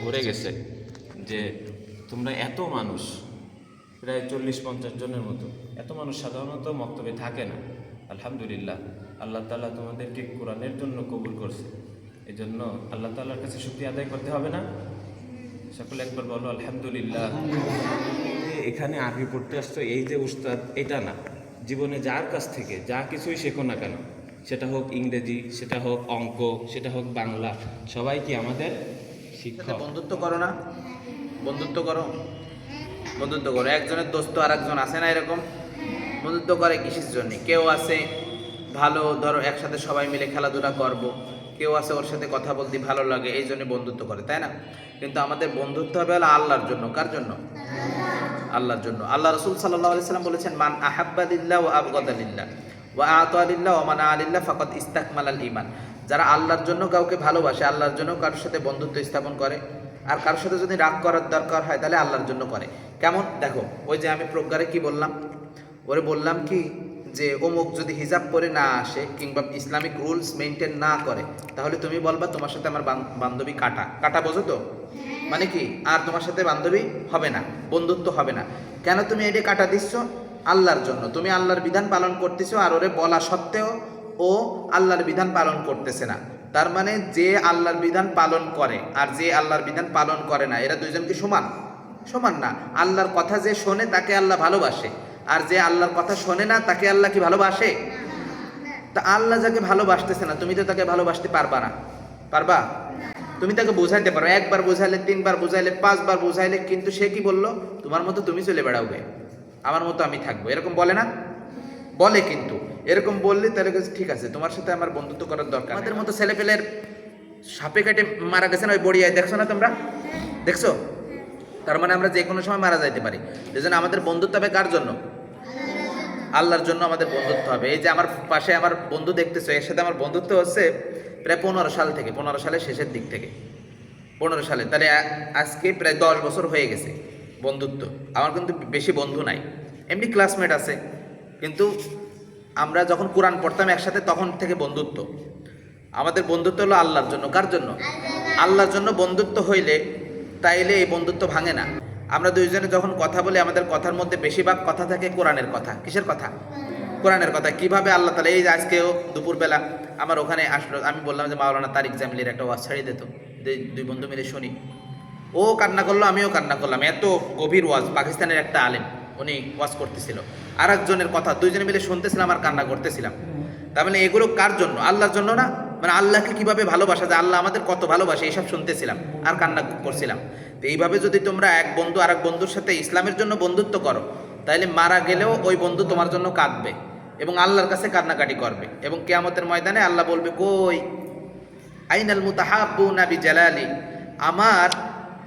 ভরে গেছে যে তোমরা এত মানুষ, প্রায় 40-50 জনের মতো, এত মানুষ সাধারণত মক্তবে থাকে না। আলহামদুলিল্লাহ, আল্লাহ তাআলা তোমাদেরকে কোরআনের জন্য কবুল করছে। এই জন্য আল্লাহ তাআলার কাছে শুকরিয়া আদায় করতে হবে না? সকলে একবার বলো আলহামদুলিল্লাহ। এখানে আরবি পড়তে আসছো, এই যে উস্তাদ, এটা না, জীবনে যার কাছ থেকে যা কিছুই শেখো না কেন, সেটা হোক ইংরেজি, সেটা হোক অঙ্ক, সেটা হোক বাংলা, সবাই কি আমাদের শিক্ষক। বন্ধুত্ব করো না? বন্ধুত্ব করো, বন্ধুত্ব করো। একজনের দোস্ত আর একজন আছে না এরকম? বন্ধুত্ব করে কিসের জন্য? কেউ আছে ভালো, ধরো একসাথে সবাই মিলে খেলাধুলা করব, কেউ আছে ওর সাথে কথা বলতে ভালো লাগে, এই জন্য বন্ধুত্ব করে, তাই না? কিন্তু আমাদের বন্ধুত্ব হবে হলো আল্লাহর জন্য। কার জন্য? আল্লাহর জন্য। আল্লাহ রাসূল সাল্লাল্লাহু আলাইহি ওয়াসাল্লাম বলেছেন, মান আহাব্বা লিল্লাহ ওয়া আবগাদা লিল্লাহ ওয়া আতা লিল্লাহ ওয়া মানা লিল্লাহ ফাকাদ ইস্তাকমালাল ঈমান। যারা আল্লাহর জন্য কাউকে ভালোবাসে, আল্লাহর জন্য কারোর সাথে বন্ধুত্ব স্থাপন করে, আর কারোর সাথে যদি রাগ করার দরকার হয় তাহলে আল্লাহর জন্য করে। কেমন? দেখো, ওই যে আমি প্রজ্ঞারে কি বললাম, ওরে বললাম কি যে অমুক যদি হিজাব পরে না আসে কিংবা ইসলামিক রুলস মেনটেন না করে, তাহলে তুমি বলবা তোমার সাথে আমার বান্ধবী কাটা। কাটা বোঝো তো? মানে কি, আর তোমার সাথে বান্ধবী হবে না, বন্ধুত্ব হবে না। কেন তুমি এটা কাটা দিচ্ছ? আল্লাহর জন্য। তুমি আল্লাহর বিধান পালন করতেছো, আর ওরে বলা সত্ত্বেও ও আল্লাহর বিধান পালন করতেছে না। তার মানে যে আল্লাহর বিধান পালন করে আর যে আল্লাহর বিধান পালন করে না, এরা দুইজন কি সমান? সমান না। আল্লাহর কথা যে শোনে তাকে আল্লাহ ভালোবাসে, আর যে আল্লাহর কথা শোনে না তাকে আল্লাহ কি ভালোবাসে? তা আল্লাহ যাকে ভালোবাসতেছে না, তুমি তো তাকে ভালোবাসতে পারবা না। পারবা? তুমি তাকে বোঝাইতে পারো, একবার বোঝাইলে, 3বার বোঝাইলে, 5বার বোঝাইলে, কিন্তু সে কি বললো? তোমার মতো তুমি চলে বেড়াবে, আমার মতো আমি থাকবো, এরকম বলে না? বলে। কিন্তু এরকম বললে তাহলে ঠিক আছে, তোমার সাথে আমার বন্ধুত্ব করার দরকার। আমাদের মতো ছেলেপেলের সাপে কাটে মারা গেছে না ওই বড়িয়ায়, দেখছো না তোমরা? দেখছো? তার মানে আমরা যে কোনো সময় মারা যাইতে পারি। এই জন্য আমাদের বন্ধুত্ব হবে কার জন্য? আল্লাহর জন্য আমাদের বন্ধুত্ব হবে। এই যে আমার পাশে আমার বন্ধু দেখতেছো, এর সাথে আমার বন্ধুত্ব হচ্ছে প্রায় 15 সাল থেকে, 15 সালের শেষের দিক থেকে, 15 সালে, তাহলে আজকে প্রায় 10 বছর হয়ে গেছে বন্ধুত্ব। আমার কিন্তু বেশি বন্ধু নাই, এমনি ক্লাসমেট আছে, কিন্তু আমরা যখন কোরআন পড়তাম একসাথে তখন থেকে বন্ধুত্ব। আমাদের বন্ধুত্ব হলো আল্লাহর জন্য। কার জন্য? আল্লাহর জন্য বন্ধুত্ব হইলে তাইলে এই বন্ধুত্ব ভাঙে না। আমরা দুইজনে যখন কথা বলি, আমাদের কথার মধ্যে বেশিরভাগ কথা থাকে কোরআনের কথা। কিসের কথা? কোরআনের কথা। কিভাবে আল্লাহ তাআলা, এই যে আজকেও দুপুরবেলা আমার ওখানে আসলো, আমি বললাম যে মাওলানা তারিক জামিলের একটা ওয়াজ ছাড়িয়ে দিত, দুই বন্ধু মিলে শুনি। ও কান্না করলো, আমিও কান্না করলাম। এত গভীর ওয়াজ, পাকিস্তানের একটা আলেম, উনি ওয়াজ করতেছিল, আর একজনের কথা, দুইজনে মিলে শুনতেছিলাম আর কান্না করতেছিলাম। তার মানে এগুলো কার জন্য? আল্লাহর জন্য না? মানে আল্লাহকে কিভাবে ভালোবাসা যায়, আল্লাহ আমাদের কত ভালোবাসে, এইসব শুনতেছিলাম আর কান্না করছিলাম। তো এইভাবে যদি তোমরা এক বন্ধু আর এক বন্ধুর সাথে ইসলামের জন্য বন্ধুত্ব করো, তাহলে মারা গেলেও ওই বন্ধু তোমার জন্য কাঁদবে এবং আল্লাহর কাছে কান্নাকাটি করবে, এবং কিয়ামতের ময়দানে আল্লাহ বলবে, কই আইনাল মুতাহাব্বুনা বিজালালি, আমার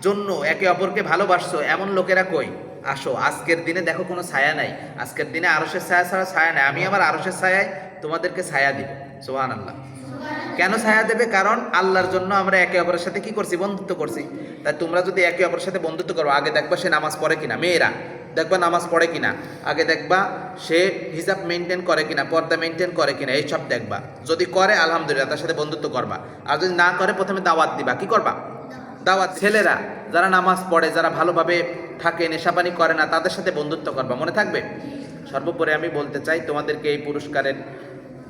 জন্য একে অপরকে ভালোবাসছো এমন লোকেরা কই? আসো। আজকের দিনে দেখো কোনো ছায়া নাই, আজকের দিনে আরশের ছায়া ছাড়া ছায়া নাই। আমি আমার আরশের ছায়ায় তোমাদেরকে ছায়া দিব। সুবহানাল্লাহ। কেন ছায়া দেবে? কারণ আল্লাহর জন্য আমরা একে অপরের সাথে কি করছি? বন্ধুত্ব করছি। তাই তোমরা যদি একে অপরের সাথে বন্ধুত্ব করো, আগে দেখবা সে নামাজ পড়ে কিনা, মেয়েরা দেখবা নামাজ পড়ে কিনা, আগে দেখবা সে হিজাব মেনটেন করে কিনা, পর্দা মেনটেন করে কিনা, এইসব দেখবা। যদি করে আলহামদুলিল্লাহ, তার সাথে বন্ধুত্ব করবা। আর যদি না করে, প্রথমে দাওয়াত দিবা। কি করবা? দাওয়াত। ছেলেরা যারা নামাজ পড়ে, যারা ভালোভাবে থাকে, নেশাপানি করে না, তাদের সাথে বন্ধুত্ব করবা। মনে থাকবে? সর্বোপরি আমি বলতে চাই, তোমাদেরকে এই পুরস্কারের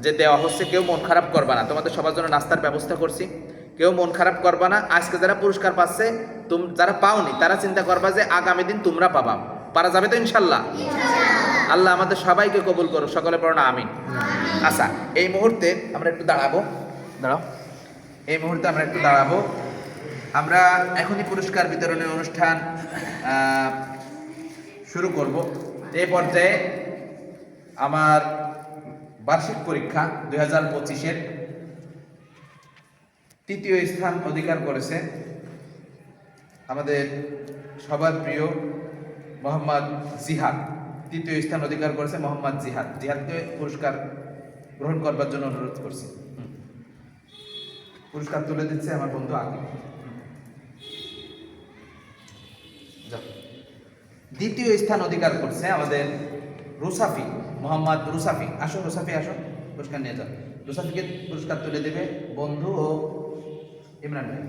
যে দেওয়া হচ্ছে, কেউ মন খারাপ করবা না। তোমাদের সবার জন্য নাস্তার ব্যবস্থা করছি, কেউ মন খারাপ করবা না। আজকে যারা পুরস্কার পাচ্ছে, যারা পাওনি তারা চিন্তা করবা যে আগামী দিন তোমরা পাবা। পারা যাবে তো ইনশাল্লাহ? আল্লাহ আমাদের সবাইকে কবুল করো। সকলে পড়ো না আমিন। আচ্ছা, এই মুহূর্তে আমরা একটু দাঁড়াবো। দাঁড়াও। এই মুহূর্তে আমরা একটু দাঁড়াবো। আমরা এখনই পুরস্কার বিতরণের অনুষ্ঠান শুরু করব। এই পর্যায়ে আমার বার্ষিক পরীক্ষা 2025-এর তৃতীয় স্থান অধিকার করেছে আমাদের সবার প্রিয় মোহাম্মদ জিহাদ। তৃতীয় স্থান অধিকার করেছে মোহাম্মদ জিহাদ। জিহাদকে পুরস্কার গ্রহণ করবার জন্য অনুরোধ করছি। পুরস্কার তুলে দিচ্ছে আমার বন্ধু আগে। দ্বিতীয় স্থান অধিকার করছে আমাদের রুসাফি, মোহাম্মদ রুসাফি। আসো রুসাফি, আসো, পুরস্কার নিয়ে যাও। রুসাফিকে পুরস্কার তুলে দেবে বন্ধু ও ইমরান ভাই।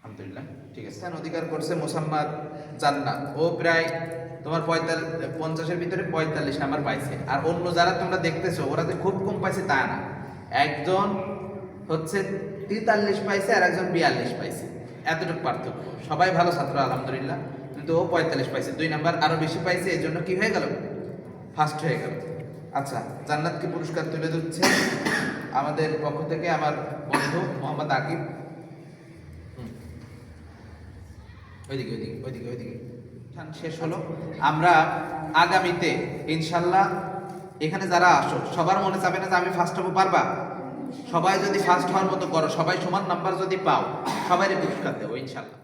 আলহামদুলিল্লাহ, ঠিক আছে। স্থান অধিকার করছে মোসাম্মদ জান্নাত, ও প্রায় তোমার 50-এর ভিতরে 45 নাম্বার পাইছে। আর অন্য যারা তোমরা দেখতেছো ওরা যে খুব কম পাইছে তা না, একজন হচ্ছে 43 পাইছে আর একজন 42 পাইছে, এতটুকু পার্থক্য। সবাই ভালো ছাত্র আলহামদুলিল্লাহ, কিন্তু ও 45 পাইছে, 2 নাম্বার আরো বেশি পাইছে, এই জন্য কি হয়ে গেল, ফার্স্ট হয়ে গেল। আচ্ছা, জান্নাতকে পুরস্কার তুলে দিচ্ছে আমাদের পক্ষ থেকে আমার বন্ধু মোহাম্মদ আকিব। ওইদিকে ওইদিকে ওইদিকে ওইদিকে শেষ হলো। আমরা আগামীতে ইনশাল্লাহ এখানে যারা আসো সবার মনে চাবে না যে আমি ফার্স্ট হবো, পারবা? সবাই যদি ফার্স্ট হওয়ার মতো করো, সবাই সমান নাম্বার যদি পাও, সবাই পুরস্কার দেবো ইনশাল্লাহ।